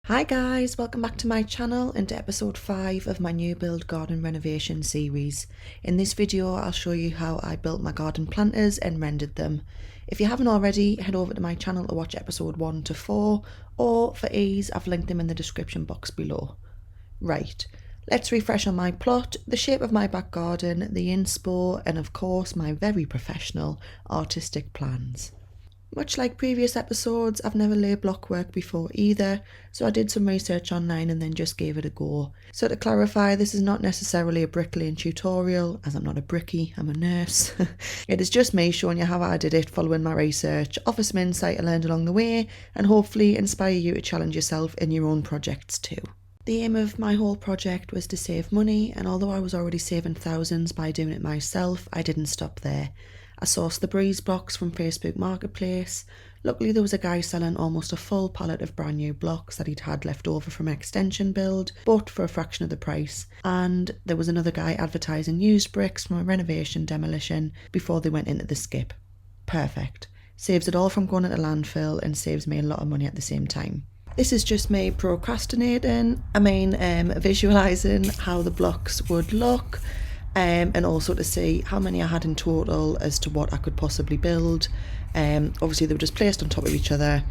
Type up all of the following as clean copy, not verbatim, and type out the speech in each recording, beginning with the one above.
Hi guys, welcome back to my channel and to episode 5 of my new build garden renovation series. In this video I'll show you how I built my garden planters and rendered them. If you haven't already, head over to my channel to watch episode 1 to 4, or for ease I've linked them in the description box below. Right, let's refresh on my plot, the shape of my back garden, the inspo, and of course my very professional artistic plans. Much like previous episodes, I've never laid block work before either, so I did some research online and then just gave it a go. So to clarify, this is not necessarily a bricklaying tutorial, as I'm not a brickie, I'm a nurse. It is just me showing you how I did it following my research, offer some insight I learned along the way, and hopefully inspire you to challenge yourself in your own projects too. The aim of my whole project was to save money, and although I was already saving thousands by doing it myself, I didn't stop there. I sourced the breeze blocks from Facebook Marketplace. Luckily there was a guy selling almost a full pallet of brand new blocks that he'd had left over from an extension build, but for a fraction of the price. And there was another guy advertising used bricks from a renovation demolition before they went into the skip. Perfect. Saves it all from going into landfill and saves me a lot of money at the same time. This is just me procrastinating, visualising how the blocks would look, and also to see how many I had in total as to what I could possibly build. Obviously they were just placed on top of each other,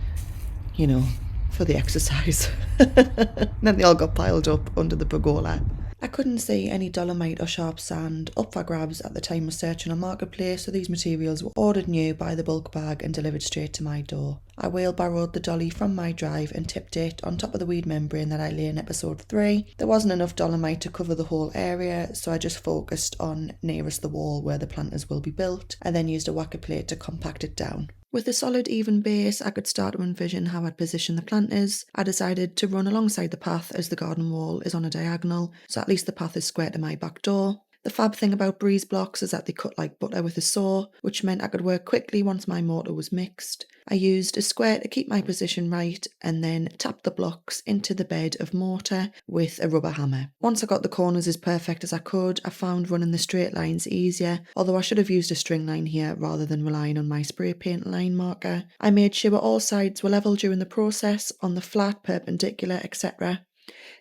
you know, for the exercise. Then they all got piled up under the pergola. I couldn't see any dolomite or sharp sand up for grabs at the time of searching on Marketplace, so these materials were ordered new by the bulk bag and delivered straight to my door. I wheelbarrowed the dolly from my drive and tipped it on top of the weed membrane that I lay in episode 3. There wasn't enough dolomite to cover the whole area, so I just focused on nearest the wall where the planters will be built, and then used a whacker plate to compact it down. With a solid even base, I could start to envision how I'd position the planters. I decided to run alongside the path as the garden wall is on a diagonal, so at least the path is square to my back door. The fab thing about breeze blocks is that they cut like butter with a saw, which meant I could work quickly once my mortar was mixed. I used a square to keep my position right and then tapped the blocks into the bed of mortar with a rubber hammer. Once I got the corners as perfect as I could, I found running the straight lines easier, although I should have used a string line here rather than relying on my spray paint line marker. I made sure all sides were level during the process, on the flat, perpendicular, etc.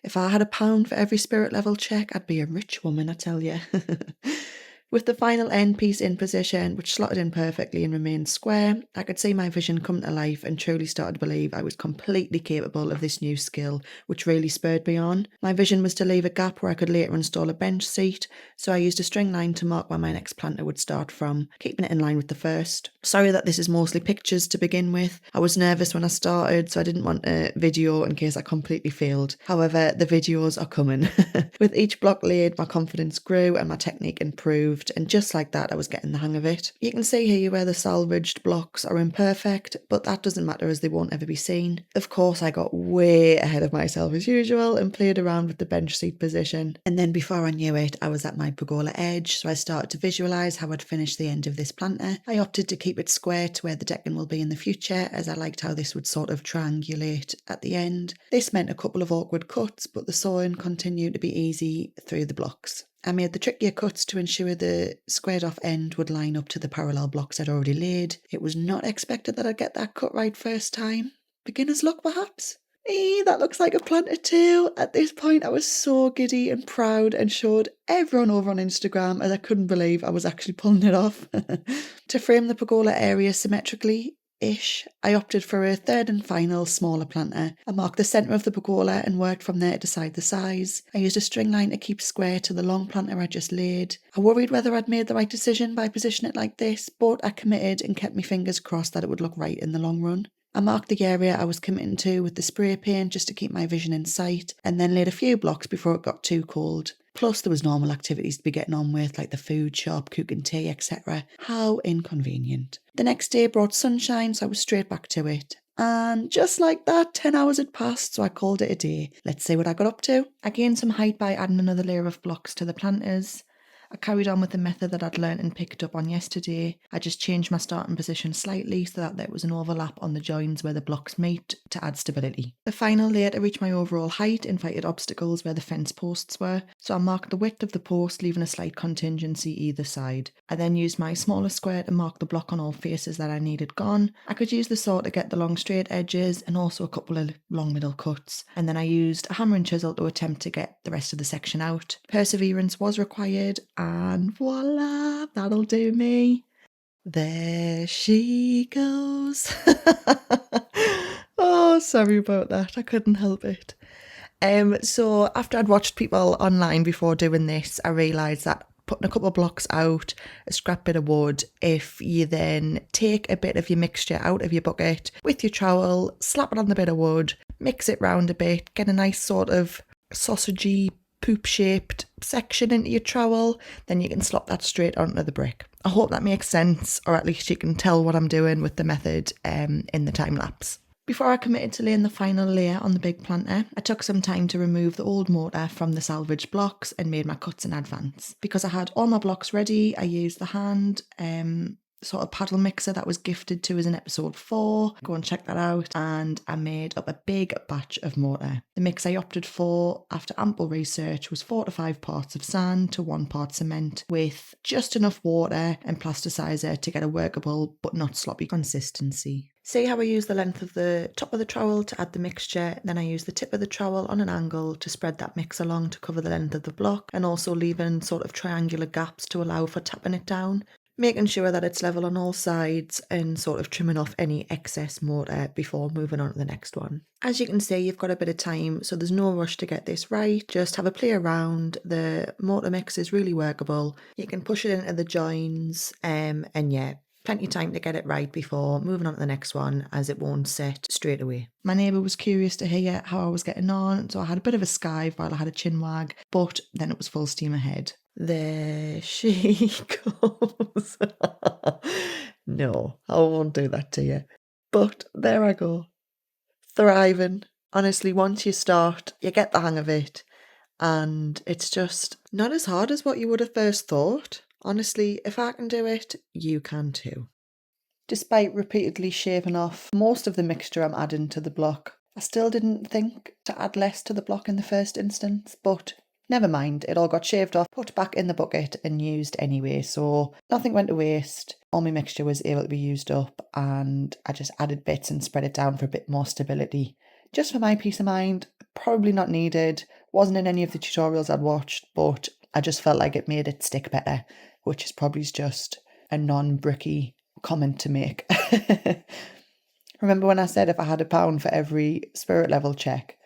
If I had a pound for every spirit level check, I'd be a rich woman, I tell you. With the final end piece in position, which slotted in perfectly and remained square, I could see my vision come to life and truly started to believe I was completely capable of this new skill, which really spurred me on. My vision was to leave a gap where I could later install a bench seat, so I used a string line to mark where my next planter would start from, keeping it in line with the first. Sorry that this is mostly pictures to begin with. I was nervous when I started, so I didn't want a video in case I completely failed. However, the videos are coming. With each block laid, my confidence grew and my technique improved, and just like that I was getting the hang of it. You can see here where the salvaged blocks are imperfect, but that doesn't matter as they won't ever be seen. Of course I got way ahead of myself as usual and played around with the bench seat position, and then before I knew it I was at my pergola edge, so I started to visualise how I'd finish the end of this planter. I opted to keep it square to where the decking will be in the future, as I liked how this would sort of triangulate at the end. This meant a couple of awkward cuts, but the sawing continued to be easy through the blocks. I made the trickier cuts to ensure the squared off end would line up to the parallel blocks I'd already laid. It was not expected that I'd get that cut right first time. Beginner's luck perhaps? That looks like a planter too. At this point I was so giddy and proud and showed everyone over on Instagram as I couldn't believe I was actually pulling it off. To frame the pergola area symmetrically, I opted for a third and final smaller planter. I marked the centre of the pergola and worked from there to decide the size. I used a string line to keep square to the long planter I just laid. I worried whether I'd made the right decision by positioning it like this, but I committed and kept my fingers crossed that it would look right in the long run. I marked the area I was committing to with the spray paint just to keep my vision in sight, and then laid a few blocks before it got too cold. Plus there was normal activities to be getting on with, like the food shop, cooking tea, etc. How inconvenient. The next day brought sunshine, so I was straight back to it. And just like that, 10 hours had passed, so I called it a day. Let's see what I got up to. I gained some height by adding another layer of blocks to the planters. I carried on with the method that I'd learnt and picked up on yesterday. I just changed my starting position slightly so that there was an overlap on the joins where the blocks meet to add stability. The final layer to reach my overall height invited obstacles where the fence posts were, so I marked the width of the post, leaving a slight contingency either side. I then used my smaller square to mark the block on all faces that I needed gone. I could use the saw to get the long straight edges and also a couple of long middle cuts, and then I used a hammer and chisel to attempt to get the rest of the section out. Perseverance was required, and voila, that'll do me. There she goes. Oh, sorry about that, I couldn't help it. So after I'd watched people online before doing this, I realised that putting a couple of blocks out, a scrap bit of wood, if you then take a bit of your mixture out of your bucket with your trowel, slap it on the bit of wood, mix it round a bit, get a nice sort of sausagey, poop-shaped section into your trowel, then you can slop that straight onto the brick. I hope that makes sense, or at least you can tell what I'm doing with the method in the time lapse. Before I committed to laying the final layer on the big planter, I took some time to remove the old mortar from the salvaged blocks and made my cuts in advance. Because I had all my blocks ready, I used the hand sort of paddle mixer that was gifted to us in episode 4. Go and check that out. And I made up a big batch of mortar. The mix I opted for, after ample research, was 4 to 5 parts of sand to 1 part cement with just enough water and plasticizer to get a workable but not sloppy consistency. See how I use the length of the top of the trowel to add the mixture, then I use the tip of the trowel on an angle to spread that mix along to cover the length of the block, and also leaving sort of triangular gaps to allow for tapping it down, making sure that it's level on all sides and sort of trimming off any excess mortar before moving on to the next one. As you can see, you've got a bit of time, so there's no rush to get this right. Just have a play around. The mortar mix is really workable. You can push it into the joins and yeah, plenty of time to get it right before moving on to the next one, as it won't set straight away. My neighbour was curious to hear how I was getting on, so I had a bit of a skive while I had a chin wag, but then it was full steam ahead. There she goes. No, I won't do that to you. But there I go. Thriving. Honestly, once you start, you get the hang of it, and it's just not as hard as what you would have first thought. Honestly, if I can do it, you can too. Despite repeatedly shaving off most of the mixture I'm adding to the block, I still didn't think to add less to the block in the first instance, but never mind, it all got shaved off, put back in the bucket and used anyway, so nothing went to waste. All my mixture was able to be used up, and I just added bits and spread it down for a bit more stability. Just for my peace of mind, probably not needed, wasn't in any of the tutorials I'd watched, but I just felt like it made it stick better, which is probably just a non-bricky comment to make. Remember when I said if I had £1 for every spirit level check?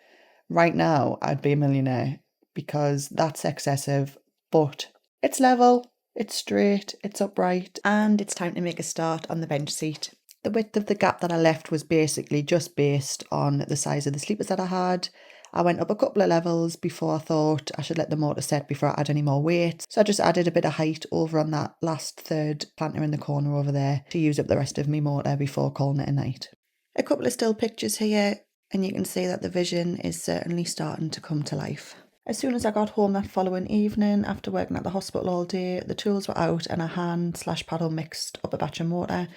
Right now, I'd be a millionaire, because that's excessive, but it's level, it's straight, it's upright, and it's time to make a start on the bench seat. The width of the gap that I left was basically just based on the size of the sleepers that I had. I went up a couple of levels before I thought I should let the mortar set before I add any more weight. So I just added a bit of height over on that last third planter in the corner over there to use up the rest of my mortar before calling it a night. A couple of still pictures here, and you can see that the vision is certainly starting to come to life. As soon as I got home that following evening, after working at the hospital all day, the tools were out and I hand/paddle mixed up a batch of mortar.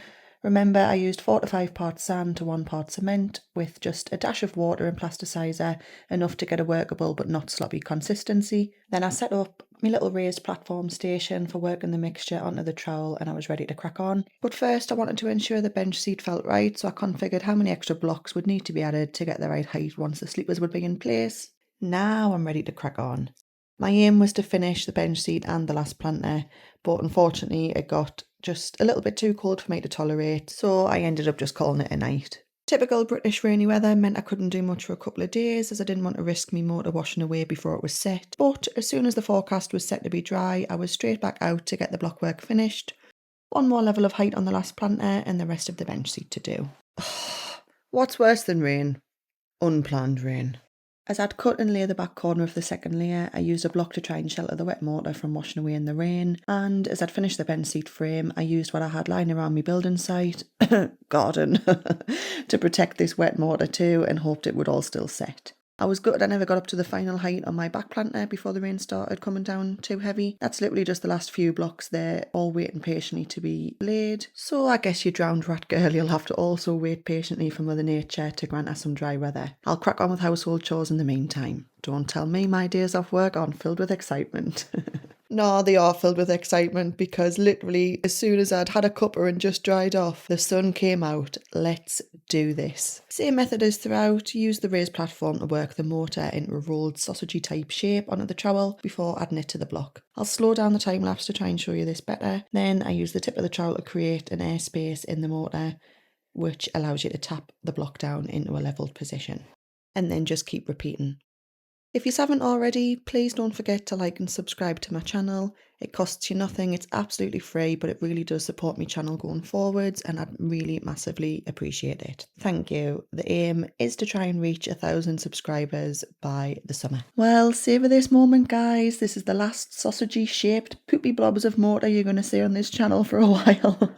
Remember, I used 4 to 5 parts sand to 1 part cement with just a dash of water and plasticizer, enough to get a workable but not sloppy consistency. Then I set up my little raised platform station for working the mixture onto the trowel, and I was ready to crack on. But first I wanted to ensure the bench seat felt right, so I configured how many extra blocks would need to be added to get the right height once the sleepers would be in place. Now I'm ready to crack on. My aim was to finish the bench seat and the last planter, but unfortunately it got just a little bit too cold for me to tolerate, so I ended up just calling it a night. Typical British rainy weather meant I couldn't do much for a couple of days, as I didn't want to risk me motor washing away before it was set, but as soon as the forecast was set to be dry, I was straight back out to get the blockwork finished. One more level of height on the last planter and the rest of the bench seat to do. What's worse than rain? Unplanned rain. As I'd cut and lay the back corner of the second layer, I used a block to try and shelter the wet mortar from washing away in the rain, and as I'd finished the bench seat frame, I used what I had lying around my building site, garden, to protect this wet mortar too, and hoped it would all still set. I was gutted I never got up to the final height on my back planter before the rain started coming down too heavy. That's literally just the last few blocks there, all waiting patiently to be laid. So I guess you drowned rat girl, you'll have to also wait patiently for Mother Nature to grant us some dry weather. I'll crack on with household chores in the meantime. Don't tell me my days off work aren't filled with excitement. No, they are filled with excitement because literally as soon as I'd had a cuppa and just dried off, the sun came out. Let's do this. Same method as throughout, use the raised platform to work the mortar into a rolled sausagey type shape onto the trowel before adding it to the block. I'll slow down the time lapse to try and show you this better. Then I use the tip of the trowel to create an airspace in the mortar, which allows you to tap the block down into a levelled position. And then just keep repeating. If you haven't already, please don't forget to like and subscribe to my channel. It costs you nothing, it's absolutely free, but it really does support my channel going forwards and I'd really massively appreciate it. Thank you. The aim is to try and reach 1,000 subscribers by the summer. Well, savour this moment, guys. This is the last sausagey shaped poopy blobs of mortar you're going to see on this channel for a while.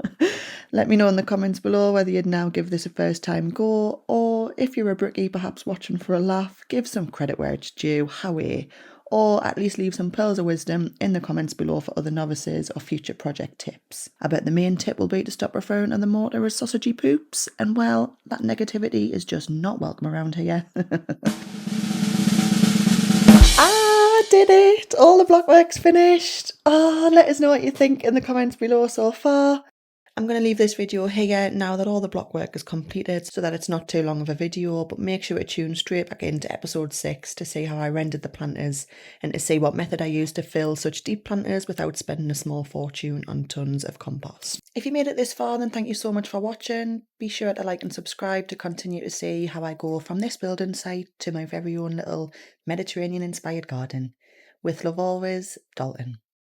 Let me know in the comments below whether you'd now give this a first time go, or if you're a brickie perhaps watching for a laugh, give some credit where it's due, howie, or at least leave some pearls of wisdom in the comments below for other novices or future project tips. I bet the main tip will be to stop referring to the mortar as sausagey poops, and well, that negativity is just not welcome around here. Did it! All the blockwork's finished! Let us know what you think in the comments below so far. I'm going to leave this video here now that all the block work is completed so that it's not too long of a video, but make sure to tune straight back into episode 6 to see how I rendered the planters and to see what method I used to fill such deep planters without spending a small fortune on tons of compost. If you made it this far, then thank you so much for watching. Be sure to like and subscribe to continue to see how I go from this building site to my very own little Mediterranean inspired garden. With love always, Dalton.